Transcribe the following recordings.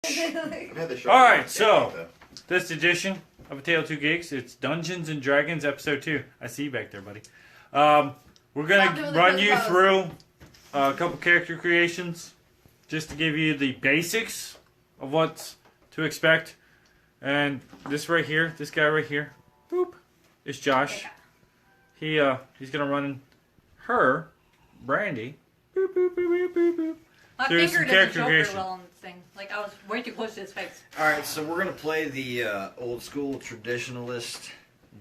Alright, so this edition of A Tale of Two Geeks, it's Dungeons and Dragons episode 2. I see you back there, buddy. We're gonna run you through a couple character creations just to give you the basics of what to expect. And this right here, this guy right here, boop, is Josh. He's gonna run her, Brandy. Boop, boop, boop, boop, boop, boop. My finger doesn't show very well on this thing. Like, I was way too close to his face. Alright, so we're going to play the old school traditionalist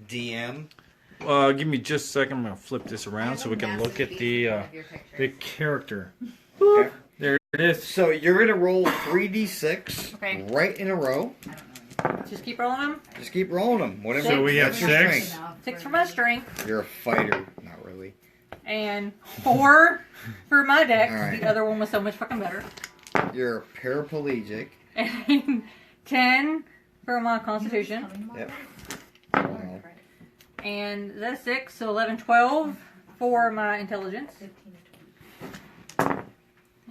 DM. Give me just a second. I'm going to flip this around so we can look at the character. Okay. There it is. So you're going to roll 3d6 right in a row. Just keep rolling them. Just keep rolling them. Whatever. So we have 6. 6 for my strength. You're a fighter. Not really. And 4 for my dex. Right. The other one was so much fucking better. You're a paraplegic. And 10 for my constitution. Yep. And that's 6, so 11, 12 for my intelligence.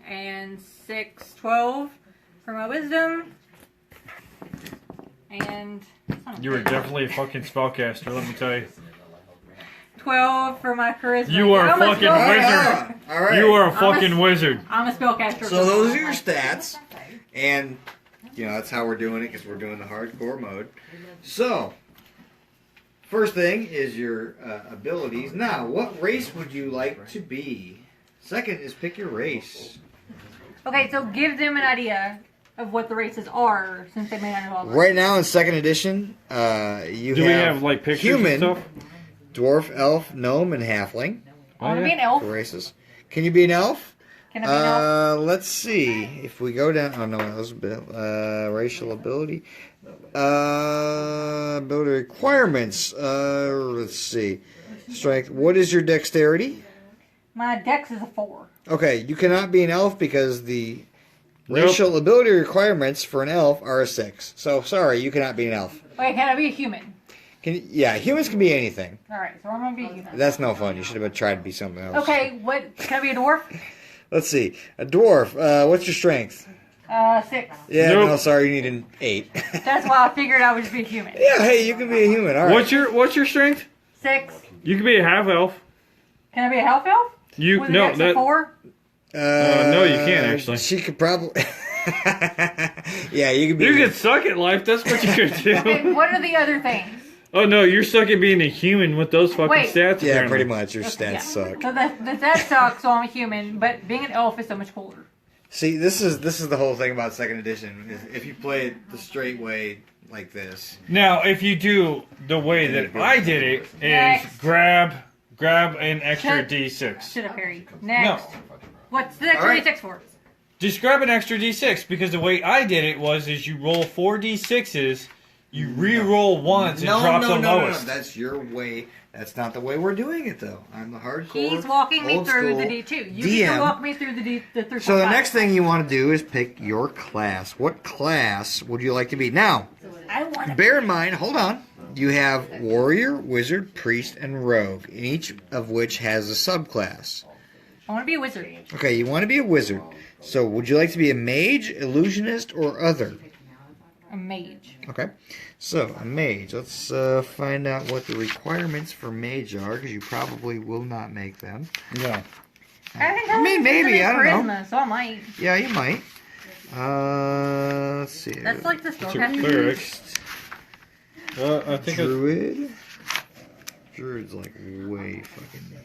And 6, 12 for my wisdom. And You were definitely a fucking spellcaster, let me tell you. 12 for my charisma. You are a fucking wizard. All right. You are a fucking wizard. I'm a spellcaster. So those are your stats. And, you know, that's how we're doing it because we're doing the hardcore mode. So, first thing is your abilities. Now, what race would you like to be? Second is pick your race. Okay, so give them an idea of what the races are, since they may not know all of them. Right now in second edition, you Do we have like pictures human, and stuff? dwarf, elf, gnome, and halfling. I want to be an elf. For races. Can you be an elf? Can I be an elf? Let's see. If we go down, oh no, that was a bit, racial ability. Ability requirements. Let's see. Strength. What is your dexterity? My dex is a 4. Okay, you cannot be an elf because the racial ability requirements for an elf are a 6. So sorry, you cannot be an elf. Wait, can I be a human? Yeah, humans can be anything. Alright, so I'm going to be a human. That's no fun. You should have tried to be something else. Okay, can I be a dwarf? Let's see. A dwarf. What's your strength? 6. Yeah, Nope. no, sorry, you need an 8. That's why I figured I would just be a human. Yeah, hey, you can be a human. All right. What's your strength? 6. You can be a half elf. Can I be a half elf? You With a no dex that of 4? no, you can't actually. She could probably. Yeah, you could be. You can suck at life. That's what you could do. Okay, what are the other things? Oh no, you're stuck at being a human with those fucking Wait. stats. Yeah, apparently. pretty much. Your stats Yeah. suck. So that sucks, so I'm a human, but being an elf is so much cooler. See, this is the whole thing about second edition. Is if you play it the straight way like this. Now, if you do the way that I did it, is Next. grab an extra Should- D6. Should have parried. Next. No. What's the extra All right. D6 for? Just grab an extra D6 because the way I did it was you roll 4 D6s, you re-roll once and drop the lowest. That's your way. That's not the way we're doing it, though. I'm the hardcore. He's walking me old through school the D2. You DM. can walk me through the 3.5. So the next thing you want to do is pick your class. What class would you like to be? Now, I want to bear in mind, hold on, you have warrior, wizard, priest, and rogue, each of which has a subclass. I want to be a wizard. Okay, you want to be a wizard. So would you like to be a mage, illusionist, or other? A mage. Okay, so a mage. Let's find out what the requirements for mage are, because you probably will not make them. No. I mean, maybe, I don't know. Charisma, so I might. Yeah, you might. Let's see. That's like the It's a spellcaster. cleric. I think Druid. Druid's like way fucking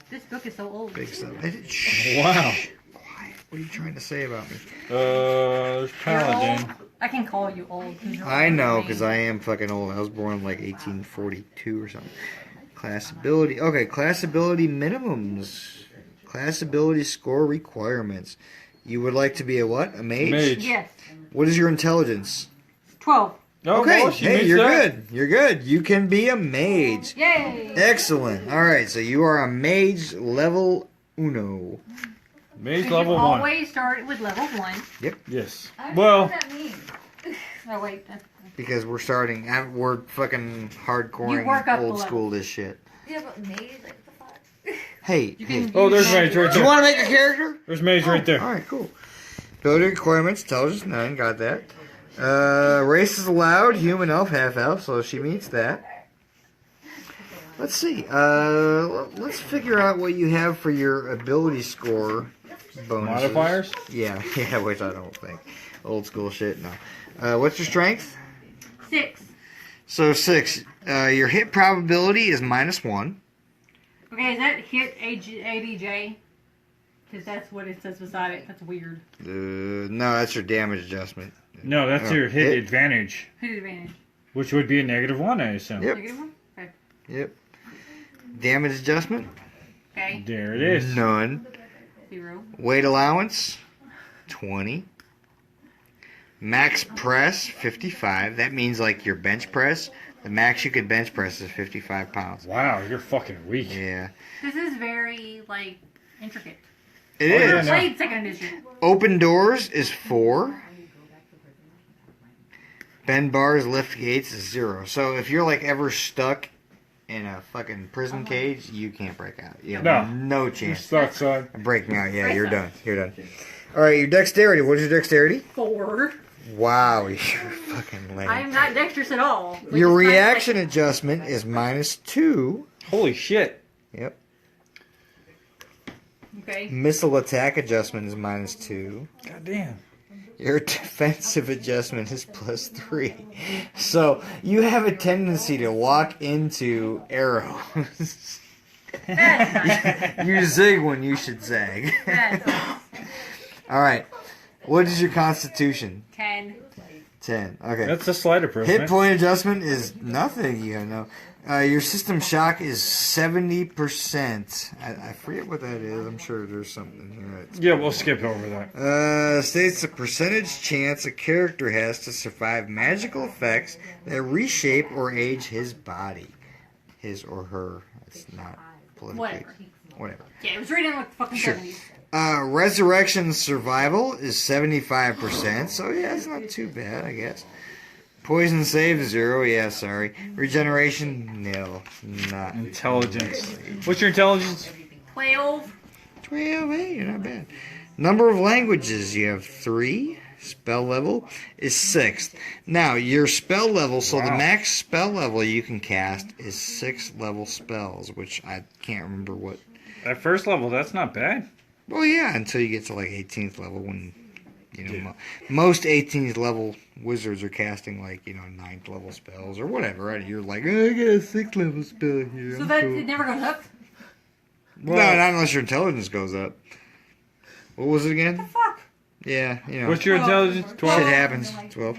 This book is so old. big stuff. Wow. Quiet. What are you trying to say about me? There's paladin. I can call you old. 'Cause you're I older know, than because me. I am fucking old. I was born in like 1842 or something. Class ability. Okay, class ability minimums. Class ability score requirements. You would like to be a what? A mage? Mage. Yes. What is your intelligence? 12. Oh, Okay, well, she hey, meets you're that. good. You're good. You can be a mage. Yay! Excellent. All right, so you are a mage level uno. Mage You level 1. always start with level 1. Yes. Well, What does that mean? Oh, wait. Because we're starting, we're fucking hardcore You work up old the school this shit. Yeah, but mage, like, what the fuck? Hey, You hey. can oh, there's mage right Do you there. want to make a character? There's mage right there. All right, cool. Ability requirements, intelligence 9, got that. Race is allowed, human, elf, half elf, so she meets that. Let's see. Let's figure out what you have for your ability score bonuses. Modifiers? Yeah, which I don't think. Old school shit, no. What's your strength? 6. So 6. Your hit probability is -1. Okay, is that hit ADJ? Because that's what it says beside it. That's weird. No, that's your damage adjustment. No, that's your hit advantage. Hit advantage. Which would be a -1, I assume. Yep. -1? Okay. Yep. Damage adjustment? Okay. There it is. None. 0. Weight allowance? 20. Max press? 55. That means like your bench press. The max you could bench press is 55 pounds. Wow, you're fucking weak. Yeah. This is very, like, intricate. It Oh, is. yeah, I no. played second edition. Open doors is 4. Bend bars, lift gates is 0. So if you're like ever stuck in a fucking prison cage, you can't break out. You have no You chance suck, son. of breaking out. Yeah, you're done. You're done. All right, your dexterity. What is your dexterity? 4. Wow, you're fucking lame. I am not dexterous at all. Which Your is kind of reaction adjustment is -2. Holy shit. Yep. Okay. Missile attack adjustment is -2. God damn. Your defensive adjustment is +3. So you have a tendency to walk into arrows. That's nice. You zig when you should zag. That's nice. All right. What is your constitution? 10. 10. Okay. That's a slight improvement. Hit point adjustment is nothing. You know. Your system shock is 70%. I forget what that is. I'm sure there's something here. Yeah, we'll skip over that. States the percentage chance a character has to survive magical effects that reshape or age his body. His or her. It's not politically. Whatever. Yeah, it was written in like the fucking Sure. 70s. Resurrection survival is 75%, so yeah, it's not too bad, I guess. Poison save 0, yeah, sorry. Regeneration 0, not Intelligence. What's your intelligence? 12. 12, hey, you're not bad. Number of languages, you have 3. Spell level is 6. Now, your spell level, so the Wow. max spell level you can cast is 6 level spells, which I can't remember what. At first level, that's not bad. Well, yeah, until you get to like 18th level when, you know, most 18th level wizards are casting like, you know, 9th level spells or whatever, right? You're like, oh, I got a 6th level spell here. So I'm that cool. it never goes up? No, not unless your intelligence goes up. What was it again? Fuck. Yeah, you know. What's your intelligence? Shit 12? happens. 12.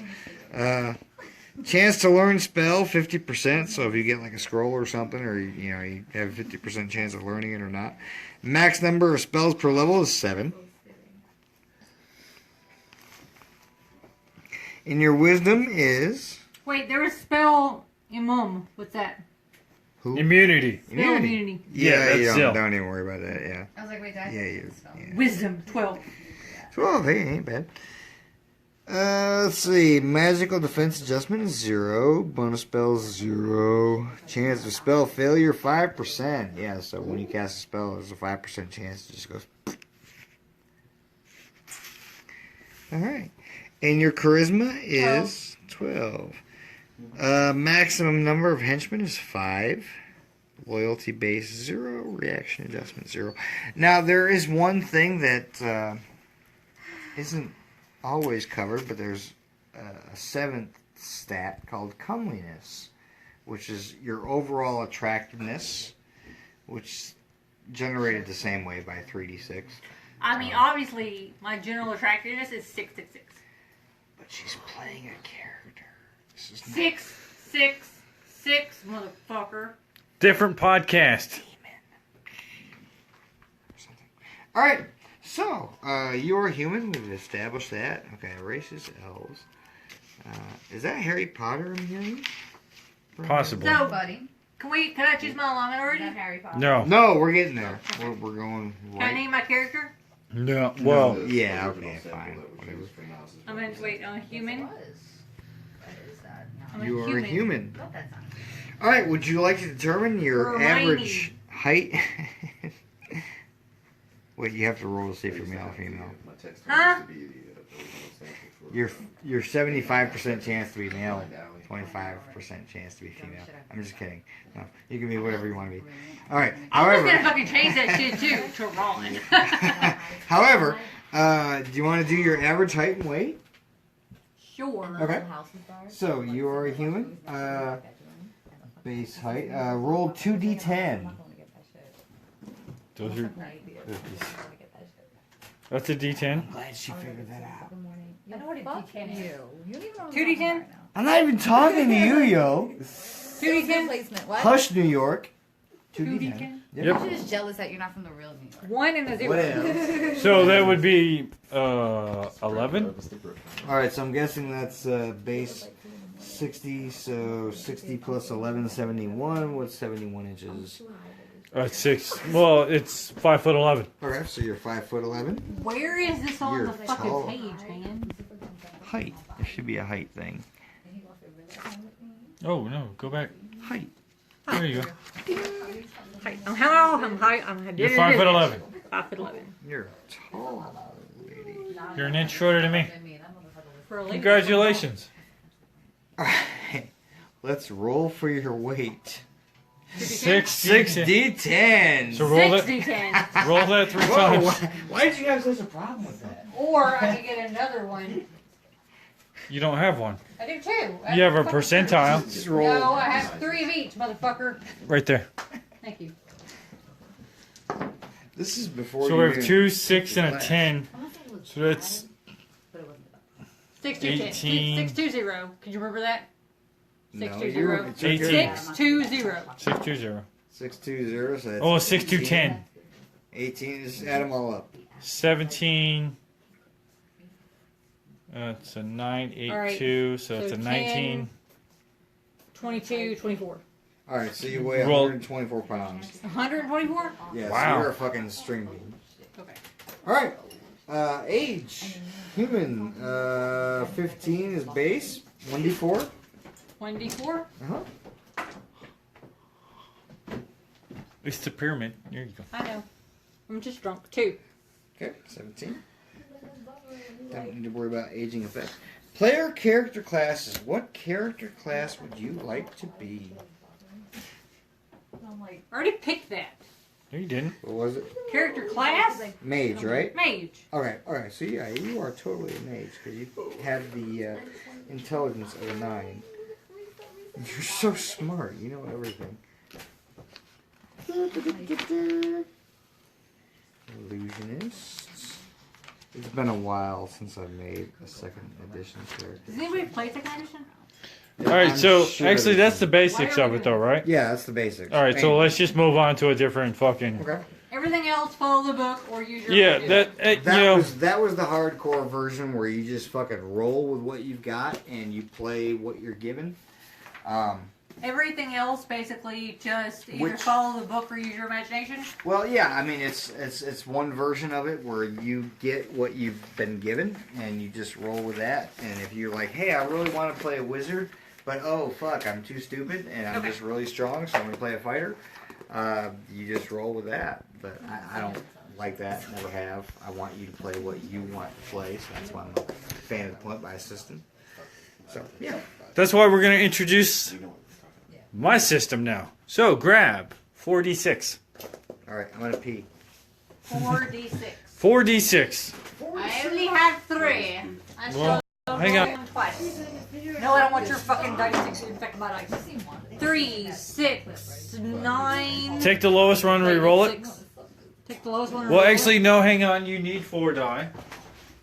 Chance to learn spell, 50%. So if you get like a scroll or something, or you know, you have a 50% chance of learning it or not. Max number of spells per level is 7. And your wisdom is Wait, there was spell imum. What's that? who? Immunity. Spell immunity. Yeah, you that's don't even worry about that. Yeah. I was like, wait, did I Yeah, you. Yeah. Wisdom, 12. 12. Hey, ain't bad. Let's see. Magical defense adjustment is 0. Bonus spells 0. Chance of spell failure 5%. Yeah, so when you cast a spell, there's a 5% chance it just goes. All right. And your charisma is 12. Maximum number of henchmen is 5. Loyalty base 0. Reaction adjustment 0. Now, there is one thing that isn't always covered, but there's a 7th stat called comeliness, which is your overall attractiveness, which generated the same way by 3d6. I mean, obviously, my general attractiveness is 666. But she's playing a character. This is not 666, motherfucker. Different podcast. All right. So, you're human. We've established that. Okay, races, elves. Is that Harry Potter I'm hearing? Possibly. So, buddy? can I choose my alignment Is already? that Harry Potter? No. No, we're getting there. We're going Can I right. name my character? No. Well, Yeah, okay, fine. Whatever. I'm a human. What is that? I'm You are a human. What that's not. All right, would you like to determine your Hermione. average height? Wait, you have to roll to see if you're male or female. Huh? Your 75% chance to be male, 25% chance to be female. I'm just kidding. No, you can be whatever you want to be. All right. I was However, gonna fucking change that shit too to Ron. however, do you want to do your average height and weight? Sure. Okay. So you are a human. Base height. Roll 2d10. Those are. That's a D10. Glad she figured that out. I know what a D10 is. You don't even know what 2D10? right now. I'm not even talking to you, yo. 2D10? Placement. What? Hush, New York. 2D10? 2d10. Yep. I'm just jealous that you're not from the real New York. 1 and a 0. Whatever. So that would be 11. All right, so I'm guessing that's base 60. So 60 plus 11, 71. What's 71 inches? 6. Well, it's 5'11". Okay, so you're 5'11". Where is this on You're the fucking tall. page, man? Height. There should be a height thing. Oh no, go back. Height. There you go. Height. I'm how? I'm high. You're 5'11". 5'11". You're tall, lady. You're an inch shorter than me. For a lady. Congratulations. All right, let's roll for your weight. 6D10. So roll 6D10. roll that 3 Whoa, times. why did you have such a problem with that? Or I could get another one. You don't have one. I do too. You have a percentile Just roll. No, I have 3 of each, motherfucker. right there. Thank you. This is before So you we have even- 2, 6, and a 10. So that's 620. 18. 620. Could you remember that? No, 620. you were- it's okay. 620. 620. 620, so that's Oh, 6210. 18, just add them all up. 17. It's a 982, so it's a 19. 22, 24. Alright, so you weigh Roll. 124 pounds. 124? Yeah, Wow. so you're a fucking string bean. Okay. Alright, age. Human, 15 is base. 1d4. 1d4? Uh-huh. It's the pyramid. There you go. I know. I'm just drunk. 2. Okay, 17. Don't need to worry about aging effect. Player character classes. What character class would you like to be? I'm like, I already picked that. No, you didn't. What was it? Character class? Mage, right? Mage. Alright, so yeah, you are totally a mage because you have the intelligence of a 9. You're so smart, you know everything. Illusionists. It's been a while since I've made a second edition character. Does anybody play second edition? Alright, I'm so sure actually there's that's the basics of it though, right? Yeah, that's the basics. Alright, so let's just move on to a different fucking... Okay. Everything else, follow the book or use your Yeah, idea. that, you know... That was the hardcore version where you just fucking roll with what you've got and you play what you're given. Everything else, basically, just either Which- follow the book or use your imagination. Well, yeah, I mean it's one version of it where you get what you've been given and you just roll with that. And if you're like, hey, I really want to play a wizard, but oh fuck, I'm too stupid and I'm just really strong, so I'm gonna play a fighter. You just roll with that. But I don't like that. Never have. I want you to play what you want to play, so that's why I'm a fan of the point by system. So yeah. That's why we're going to introduce my system now. So grab 4d6. All right, I'm gonna pee. 4d6. 4d6. I only have 3. I Well, shall hang roll on. them twice. No, I don't want your fucking dice to infect my dice. 3, 6, 9. Take the lowest one, re-roll it. 6. Take the lowest one. Well, re-roll actually, it. no, hang on. You need 4 die.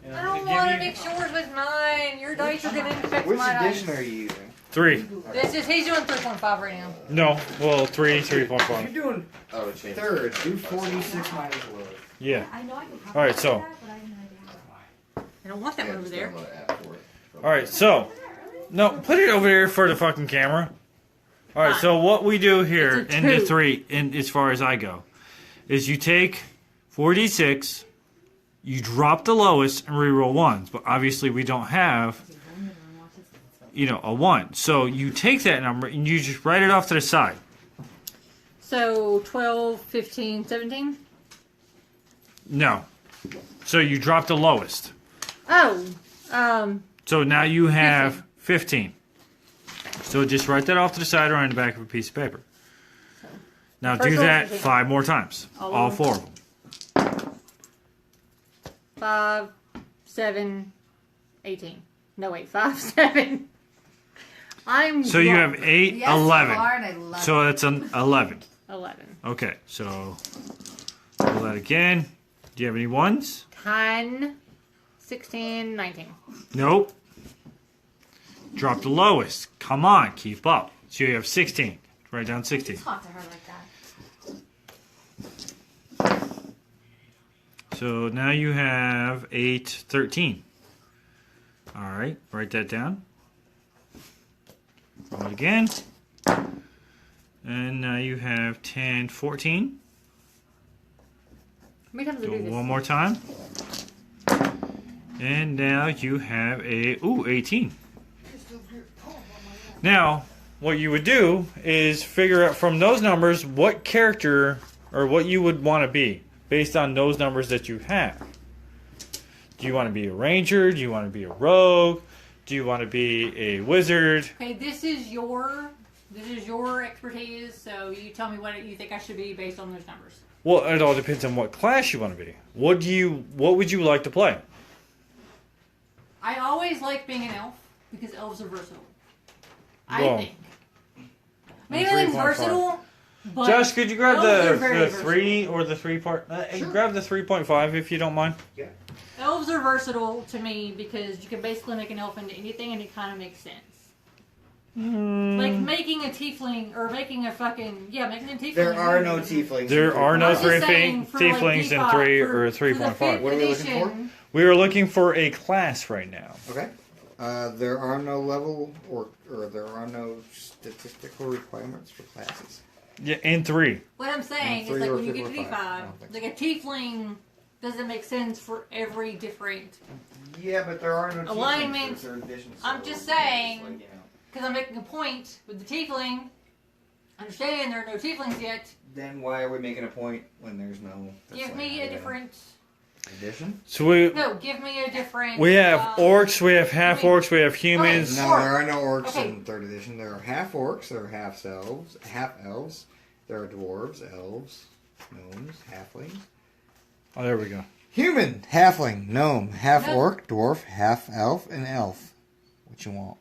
And I I'm don't gonna want to give you mix yours with mine. Your dice are gonna infect Which my edition dice. are you using? 3. He's doing 3.5 right now. No, well, 3, If 3.5. you're doing third, do 46 minus low. Yeah. I know I can talk Alright, about so. that, but I have no idea how. I don't want that one over there. Alright, so. No, put it over there for the fucking camera. Alright, so what we do here It's a in the 2. 3, as far as I go, is you take 4d6, you drop the lowest, and reroll 1s. But obviously we don't have, a 1. So you take that number and you just write it off to the side. So 12, 15, 17. No. So you drop the lowest. So now you have 15. So just write that off to the side or on the back of a piece of paper. Now do that 5 more times. All 4 of them. 5, 7, 18. No, wait. 5, 7. So you have 8, Yes, 11. you are, and I love So that's an 11. 11. Okay, so roll that again. Do you have any ones? 10, 16, 19. Nope. Drop the lowest. Come on, keep up. So you have 16. Write down 16. Talk to her like that. So now you have 8, 13. All right, write that down. Roll it again. And now you have 10, 14. How many times Do do I it do this? one more time. And now you have 18. Now, what you would do is figure out from those numbers what character or what you would want to be based on those numbers that you have. Do you want to be a ranger? Do you want to be a rogue? Do you want to be a wizard? Okay, this is your expertise, so you tell me what you think I should be based on those numbers. Well, it all depends on what class you want to be. What would you like to play? I always like being an elf because elves are versatile. I Well, think. Maybe everything's 3.5. versatile, but Josh, could you grab elves are the very 3 or the 3 part? Grab the 3.5 if you don't mind. elves are versatile to me because you can basically make an elf into anything and it kind of makes sense. Like making a tiefling or making a making a tiefling. There are no tieflings. There are no I'm just 3 saying for, like, tieflings in D5 3 for- or for the 3.5. fifth What are we looking edition, We are looking for a class right now. Okay. There are no level or there are no statistical requirements for classes. Yeah, in 3. What I'm saying is, three like, or when you four get to or five. I D5, don't think like a tiefling doesn't make sense for every different. Yeah, but there are no Alignment. tieflings for third edition. I'm just saying, because I'm making a point with the tiefling. Understand there are no tieflings yet. Then why are we making a point when there's no? Give me a different. Edition? So we Give me a different. have orcs, we have half orcs, we have humans. No, Orc. there are no orcs Okay. in third edition. There are half orcs. There are half elves. There are dwarves, elves, gnomes, halflings. Oh, there we go. Human, halfling, gnome, half No. orc, dwarf, half elf, and elf. What you want?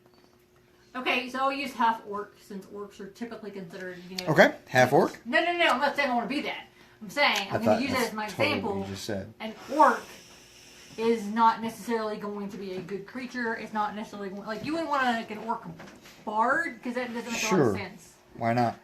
Okay, so I'll use half orc since orcs are typically considered, Okay, half orc. No, I'm not saying I want to be that. I'm saying I'm going to use it as my example. What you just said. An orc is not necessarily going to be a good creature. It's not necessarily like you wouldn't want to like an orc bard because that doesn't make a lot Sure. of sense. Why not?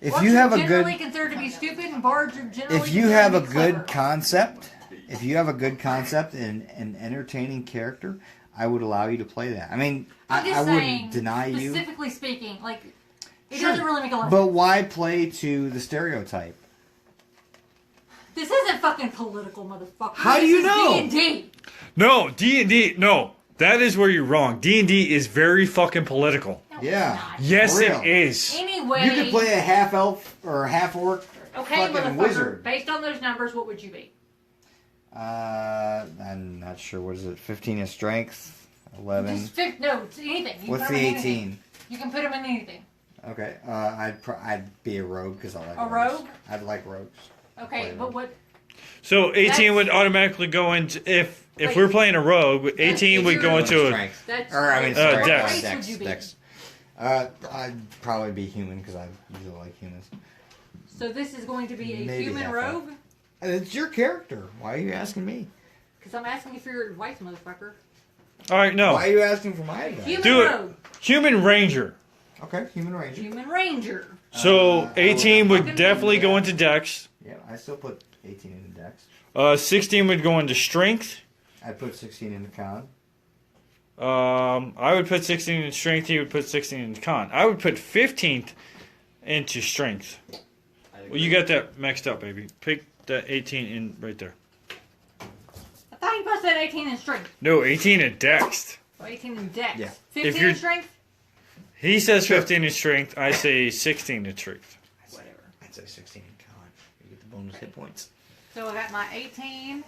If Orcs you have are a generally good, considered to be stupid, and bards are generally if you considered have to a be good clever. concept, if you have a good concept and an entertaining character, I would allow you to play that. I mean, I'm just I saying, wouldn't deny you. Specifically speaking, like it Sure. doesn't really make a lot of But sense. why play to the stereotype? This isn't fucking political, motherfucker. How do you know? D&D. No, D&D, no. That is where you're wrong. D&D is very fucking political. No, Yeah. it's not. Yes, For real. it is. Anyway. You could play a half elf or a half orc Okay, fucking motherfucker. wizard. Based on those numbers, what would you be? I'm not sure. What is it? 15 in strength, 11. Just no, it's anything. You What's put the 'em in anything. 18? You can put them in anything. Okay, I'd be a rogue because I like A rogues. rogue? I'd like rogues. Okay, Play but rogue. what? So 18 That's- would automatically go into if Wait. we're playing a rogue, 18 if would you're- go into a strength. That's Or I mean, Uh, sorry, Dex. What race Dex. would you be? Dex. I'd probably be human because I usually like humans. So this is going to be a Maybe human half rogue? It's your character. Why are you asking me? Because I'm asking you for your advice, motherfucker. All right, no. Why are you asking for my advice? Human Do it. rogue. Human ranger. Okay, human ranger. Human ranger. So 18 would Fucking definitely go ninja. into dex. Yeah, I still put 18 into Dex. 16 would go into strength. I'd put 16 into Con. I would put 16 in strength. He would put 16 in con. I would put 15th into strength. Well, you got that maxed out, baby. Pick that 18 in right there. I thought you posted 18 in strength. No, 18 in dex. Oh, 18 in dex. Yeah. 15 you're- in strength? He says 15 in strength. I say 16 in strength. Whatever. I'd say 16 in Con. You get the bonus hit points. So I got my 18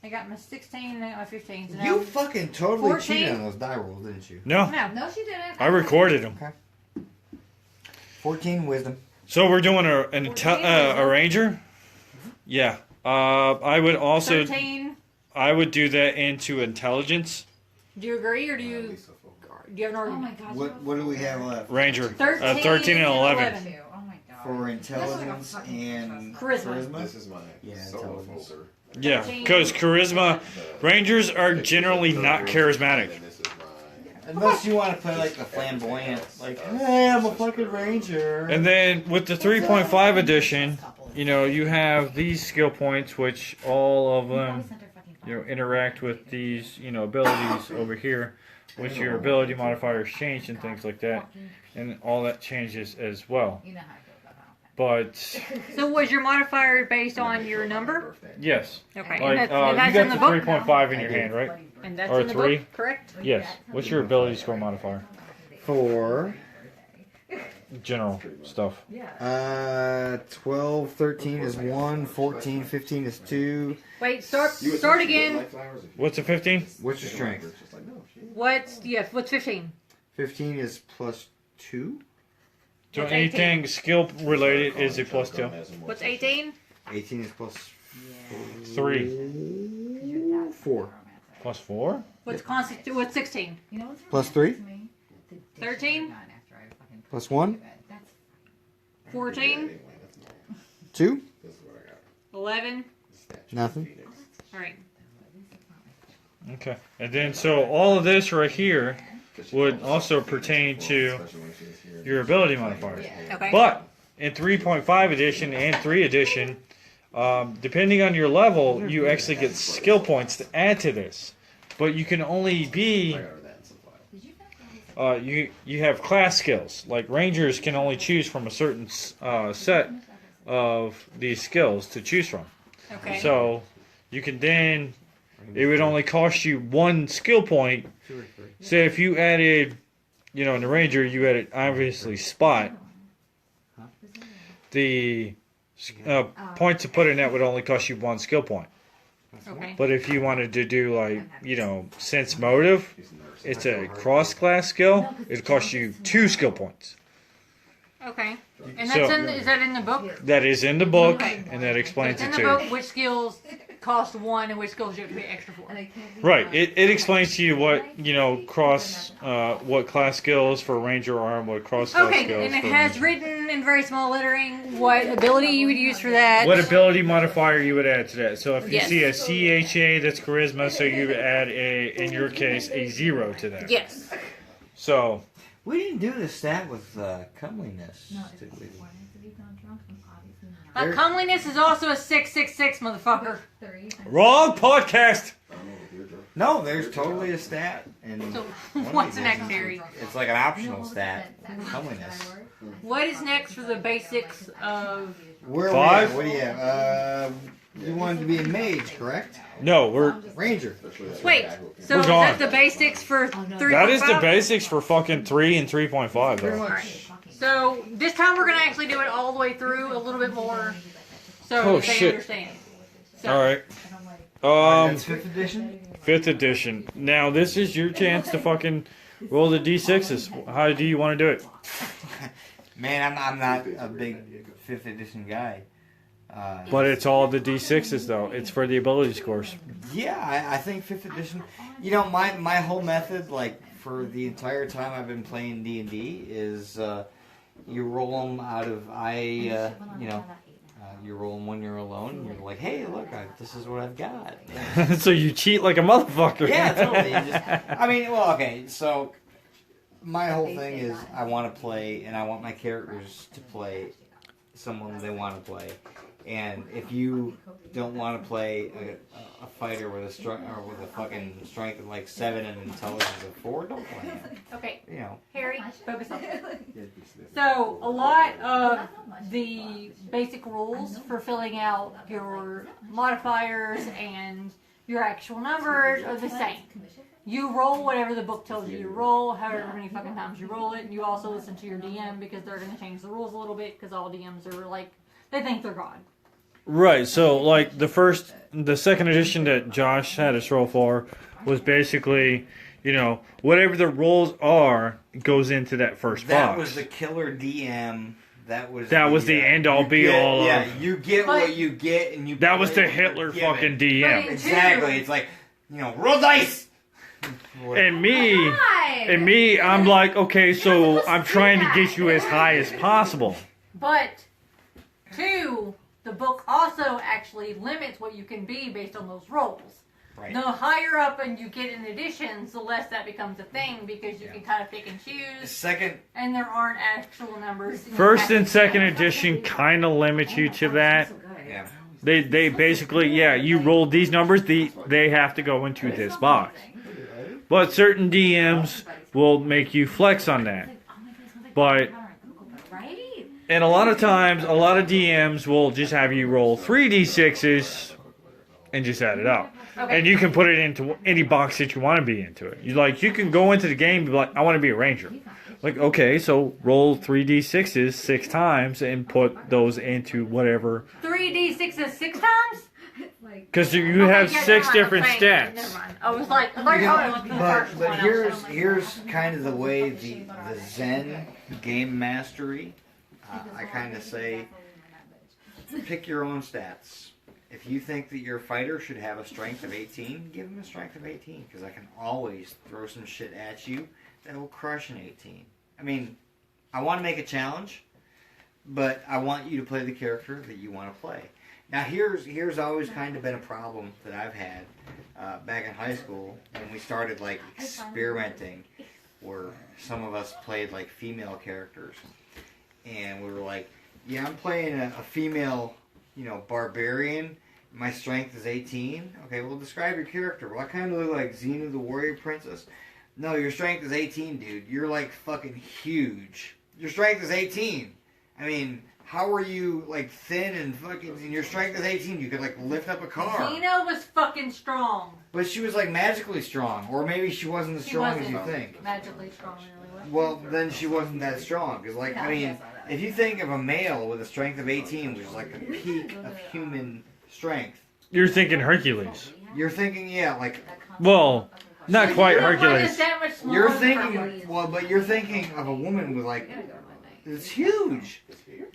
I got my 16 and I got my 15. So You now, fucking totally 14? cheated on those die rolls, didn't you? No, no. No, she didn't. I recorded them. 14 wisdom. So we're doing a 14, ranger. Yeah. I would also 13. I would do that into intelligence. Do you agree or do you have an Oh argument? my gosh. What do we have left? Ranger. 13, 13 and 11. Oh my god. For intelligence and Charisma. This is my Yeah, solo intelligence. folder. Yeah, because charisma, rangers are generally not charismatic. And this is my Unless you want to play like the flamboyant, like, hey, I'm a fucking ranger. And then with the 3.5 edition, you know, you have these skill points, which all of them, you know, interact with these, you know, abilities over here, which your ability modifiers change and things like that, and all that changes as well. You know how I feel about that. But So was your modifier based on your number? yes, Okay. like and you that's got in the the book. 3.5 in your hand, right? And that's or in the 3? book, correct? Yes. What's your ability score modifier? For 'General stuff. 12, 13 is 1, 14, 15 is 2. Wait, start again. What's a 15? What's your strength? What's 15? 15 is plus 2. So What's anything skill related is a plus 2. What's 18? 18 is plus 3. 4. Plus 4? What's 16? You know what's Plus 3? 13? Plus 1? 14? 2? 11? Nothing. All right. Okay. And then so all of this right here would also pertain to your ability modifiers. Okay. But in 3.5 edition and 3 edition, depending on your level, you actually get skill points to add to this. But you can only be you have class skills. Like rangers can only choose from a certain set of these skills to choose from. Okay. So you can then it would only cost you 1 skill point. Say if you added, you know, in the ranger you added obviously spot. The points to put in that would only cost you 1 skill point. Okay. But if you wanted to do like, you know, sense motive, it's a cross class skill. It costs you 2 skill points. Okay. And So- is that in the book? That is in the book, Okay. and that explains In it the to book, you. which skills cost 1 and which skills you have to pay extra for. Right. It explains to you what, you know, what class skills for ranger are and what cross class Okay, skills and it for has ranger. written in very small lettering what ability you would use for that. What ability modifier you would add to that. So if you Yes. see a CHA, that's charisma, so you would add in your case, a 0 to that. Yes. So, We didn't do the stat with comeliness. did we? Comeliness is also a 666, motherfucker. wrong podcast! No, there's totally a stat. And So, one of what's these next, is- Harry? It's like an optional stat. Comeliness. What is next for the basics of... Where 5? What do you have? You wanted to be a mage, correct? No, Ranger. Wait, so We're is gone. that the basics for 3.5? that is the basics for fucking 3 and 3.5 Pretty though. much. So, this time we're going to actually do it all the way through a little bit more so Oh, that they shit. understand. So, Alright. That's 5th edition? 5th edition. Now, this is your chance to fucking roll the D6s. How do you want to do it? Man, I'm not a big 5th edition guy. But it's all the D6s though. It's for the ability scores. Yeah, I think 5th edition. You know, my whole method, like for the entire time I've been playing D&D, is you roll them out of you roll them when you're alone. And you're like, hey, look, this is what I've got. So you cheat like a motherfucker. Yeah, totally. I mean, well, okay, so my whole thing is I want to play, and I want my characters to play someone they want to play. And if you don't want to play a fighter with a fucking strength of like 7 and intelligence of 4, don't play him. Okay, You know. Harry, focus on it. So, a lot of the basic rules for filling out your modifiers and your actual numbers are the same. You roll whatever the book tells you to roll, however many fucking times you roll it, and you also listen to your DM because they're going to change the rules a little bit because all DMs are like, they think they're God. Right. So like the second edition that Josh had us roll for was basically, whatever the rolls are goes into that first That box. was the killer DM. That was the end all be all. Yeah, you get what you get, and you. That was play the what you're Hitler given. fucking DM. Exactly. It's like, roll dice. And me, I'm like, okay, so I'm trying to get you as high as possible. But 2, the book also actually limits what you can be based on those rolls. Right. The higher up and you get in additions, the less that becomes a thing because you can kind of pick and choose. Second, and there aren't actual numbers. First and second edition kind of limit you to that. yeah. They basically, you roll these numbers, they have to go into this box. But certain DMs will make you flex on that. But, and a lot of times, a lot of DMs will just have you roll 3d6s and just add it up. Okay. And you can put it into any box that you want to be into it. You can go into the game and be like, I want to be a ranger. Like, okay, so roll 3d6s 6 times and put those into whatever. 3d6s 6 times? Because you have 6 different stats. Never mind. I was like, But here's kind of the way the Zen game mastery. I kind of say, pick your own stats. If you think that your fighter should have a strength of 18, give him a strength of 18. Because I can always throw some shit at you that will crush an 18. I mean, I want to make a challenge, but I want you to play the character that you want to play. Now, here's always kind of been a problem that I've had back in high school when we started, experimenting, where some of us played, female characters. And we were like, yeah, I'm playing a female, barbarian. My strength is 18. Okay, well, describe your character. Well, I kind of look like Xena the Warrior Princess. No, your strength is 18, dude. You're, fucking huge. Your strength is 18. I mean, how are you, thin and fucking... And your strength is 18. You could, lift up a car. Xena was fucking strong. But she was, magically strong. Or maybe she wasn't as strong as you think. Magically strong, really. Well, then she wasn't that strong. Because, if you think of a male with a strength of 18, which is, the peak of human strength. You're thinking Hercules. You're thinking, Well, not quite Hercules. You're thinking, but you're thinking of a woman with, it's huge.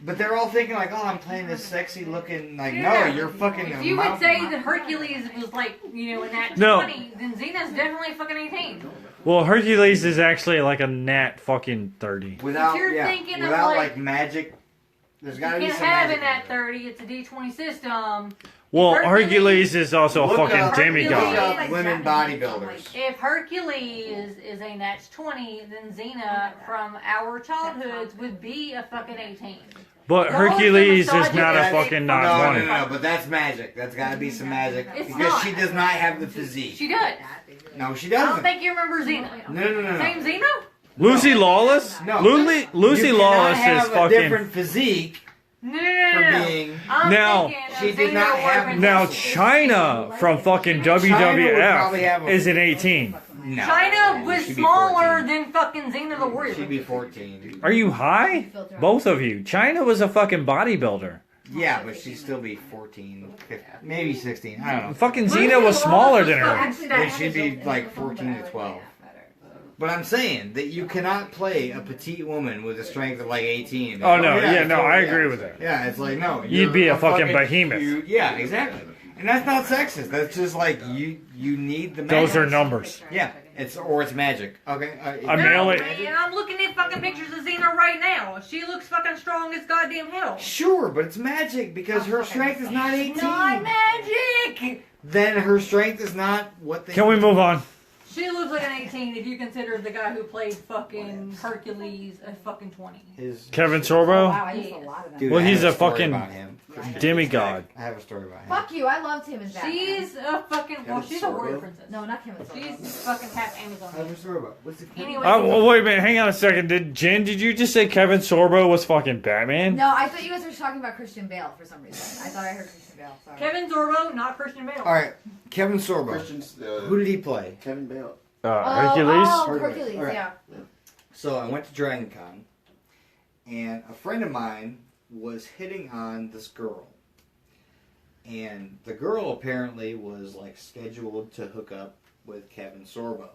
But they're all thinking oh, I'm playing this sexy looking, no, you're fucking If you would say that Hercules was in that 20, then Xena's definitely fucking 18. Well, Hercules is actually a nat fucking 30. Without, thinking without magic, there's gotta be you some can have magic. in that 30, it's a D20 system. Well, Hercules is also a Look fucking up- demigod. Look up women bodybuilders. If Hercules is a nat 20, then Xena from our childhoods would be a fucking 18. But Hercules is not a fucking No, not 20. no, but that's magic. That's gotta be some magic. It's because not. she does not have the physique. She does. No, she I don't doesn't. think you remember Xena. No. Same Xena? Lucy Lawless? No. Lucy You Lawless cannot is have a fucking... different physique No. for being... I'm Now, thinking of she did Xena not the have- Warrior Now, Princess. China from fucking probably have WWF a- is an 18. No. China was She'd be smaller 14. than fucking Xena the Warrior. She'd be 14. Are you high? Both of you. China was a fucking bodybuilder. Yeah, but she'd still be 14, 15, maybe 16. I don't know. Fucking Xena was smaller than her. Then she'd be 14 to 12. But I'm saying that you cannot play a petite woman with a strength of 18. Oh, no. Yeah, no, I yeah. agree with that. Yeah, it's no. You'd be you're a fucking behemoth. huge- yeah, exactly. And that's not sexist. That's just you need the magic. Those are numbers. Yeah, it's magic. Okay. I mail it. And I'm looking at fucking pictures of Xena right now. She looks fucking strong as goddamn hell. Sure, but it's magic because her strength is not 18. Not magic! Then her strength is not what they. Can we move on? She looks like an 18 if you consider the guy who played fucking Hercules a fucking 20. Kevin Sorbo? Wow, I used a lot of them. Dude, Well, I have he's a story fucking about him. demigod. I have a story about him. Fuck you, I loved him as Batman. She's a fucking, well, she's a warrior princess. No, not Kevin Sorbo. She's fucking half I have Amazon. a story about. What's the Anyway, Oh, wait a minute. Hang on a second. Did you just say Kevin Sorbo was fucking Batman? No, I thought you guys were talking about Christian Bale for some reason. I thought I heard Christian Bale. Sorry. Kevin Zorbo, not Christian Bale. All right, Kevin Sorbo. Christian's, Who did he play? Kevin Bale. Hercules? Oh, Hercules. Hercules, All right. yeah. So I went to Dragon Con, and a friend of mine was hitting on this girl. and the girl apparently was like scheduled to hook up with Kevin Sorbo.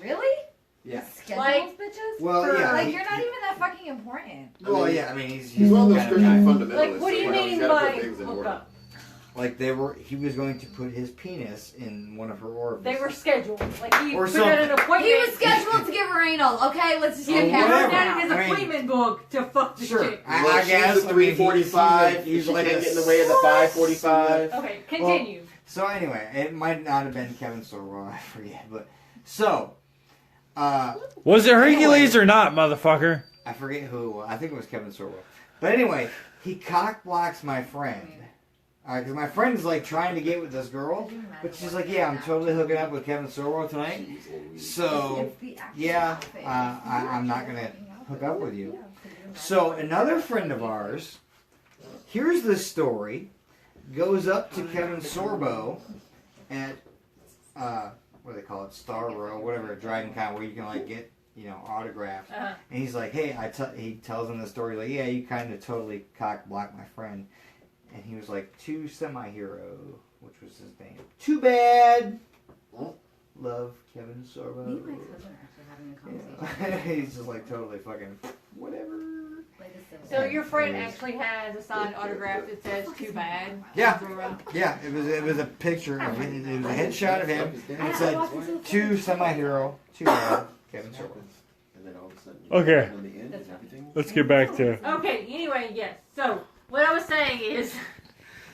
Really? Yeah. Schedules, Like- bitches? Well, yeah. Like, you're not even that fucking important. Well, yeah. I mean, he's one of those kind Christian guy. fundamentalists. Like, what do you so, mean he's gotta by put things in hook order. up? Like he was going to put his penis in one of her orifices. They were scheduled. Like he Or put out an appointment. He was scheduled to give her anal. Okay, let's just Or get He whatever. wrote down in his I mean- appointment book to fuck the Sure. chick. I guess. She's a 3:45. He's She like can't a get in the way of the 5:45. Okay, continue. So anyway, it might not have been Kevin Sorbo. I forget, but so. Was it Hercules or not, motherfucker? I forget who it was. I think it was Kevin Sorbo. But anyway, he cock blocks my friend. Because my friend's like trying to get with this girl, but she's like, yeah, I'm totally hooking up with Kevin Sorbo tonight. So, yeah, I'm not going to hook up with you. So, another friend of ours hears this story, goes up to Kevin Sorbo at, what do they call it, Star Row, whatever, a driving con where you can like get, autographs. Uh-huh. And he's like, hey, he tells him the story, like, yeah, you kind of totally cock-blocked my friend. And he was like, to Semi-Hero, which was his name. Too bad. Love, Kevin Sorbo. Me and my cousin are actually having a conversation. He's just like totally fucking whatever. So your friend actually has a signed autograph that says "Too bad." Yeah. Yeah, it was a picture of it. It was a headshot of him. And it said, to Semi-Hero, too bad, Kevin Sorbo. And then all of a sudden, Okay. on the end, and everything. Let's get back to. Okay. Anyway, yes. So what I was saying is,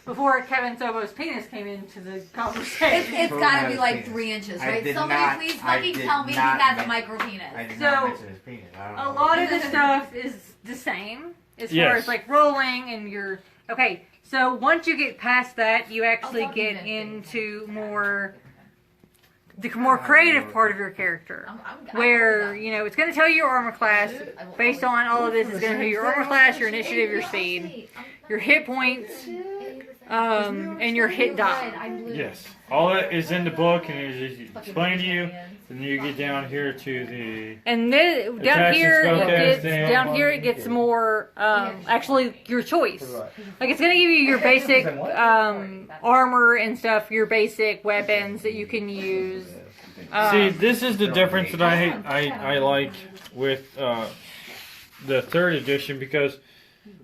before Kevin Sorbo's penis came into the conversation, It's gotta be like 3 inches, I right? did Somebody not- please I fucking did tell me he not has a men- micro penis. I did So, not mention his penis. I don't a know. lot of the stuff is the same as far Yes. as like rolling and your. Okay. So once you get past that, you actually I'll get talk to you into the more creative part of your character. Where, it's going to tell you your armor class. Based on all of this, it's going to tell you your armor class, your initiative, your speed, your hit points, and your hit die. Yes. All that is in the book and it is explained to you. And you get down here to the. And then Attacks and down here it gets more actually your choice. Like it's gonna give you your basic armor and stuff, your basic weapons that you can use. See, this is the difference that I like with the 3rd edition, because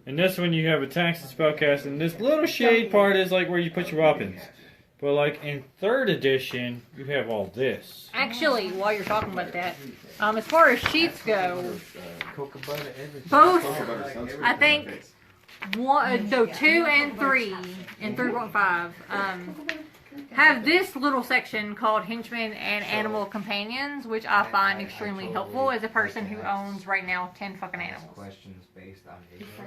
in this one you have attacks and spellcast, and this little shade part is like where you put your weapons. But like in 3rd edition, you have all this. Actually, while you're talking about that, as far as sheets go, both I think 2 and 3 and 3.5 have this little section called Henchmen and Animal Companions, which I find extremely helpful as a person who owns right now 10 fucking animals. Questions based on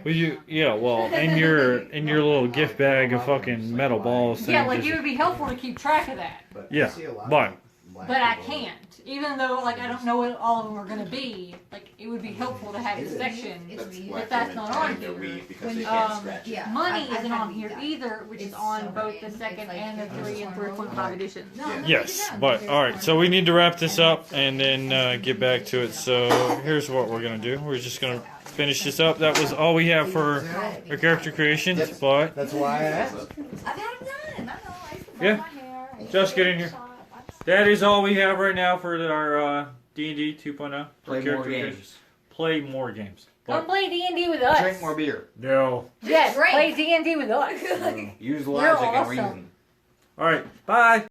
Well, in your little gift bag of fucking metal balls. Yeah, things like is- it would be helpful to keep track of that. Yeah, but But I can't. Even though, like, I don't know what all of them are going to be, like, it would be helpful to have a section. If that's not on here. Because they can't scratch it. Yeah. Money I've isn't had on to do here that. either, which is It's on so both the annoying. 2nd It's like, and the 3 and 3.5 editions. yes, but all right. So we need to wrap this up and then get back to it. So here's what we're gonna do. We're just gonna finish this up. That was all we have for our character creations. But That's why I asked. I've had them done. I don't know. I used to Yeah. brush my hair. Just get in here. That is all we have right now for our D&D 2.0. Play character more creation. games. Play more games. Come But play D&D with us. Drink more beer. no. Yes, Drink. play D&D with us. Use You're logic and awesome. reason. All right. Bye.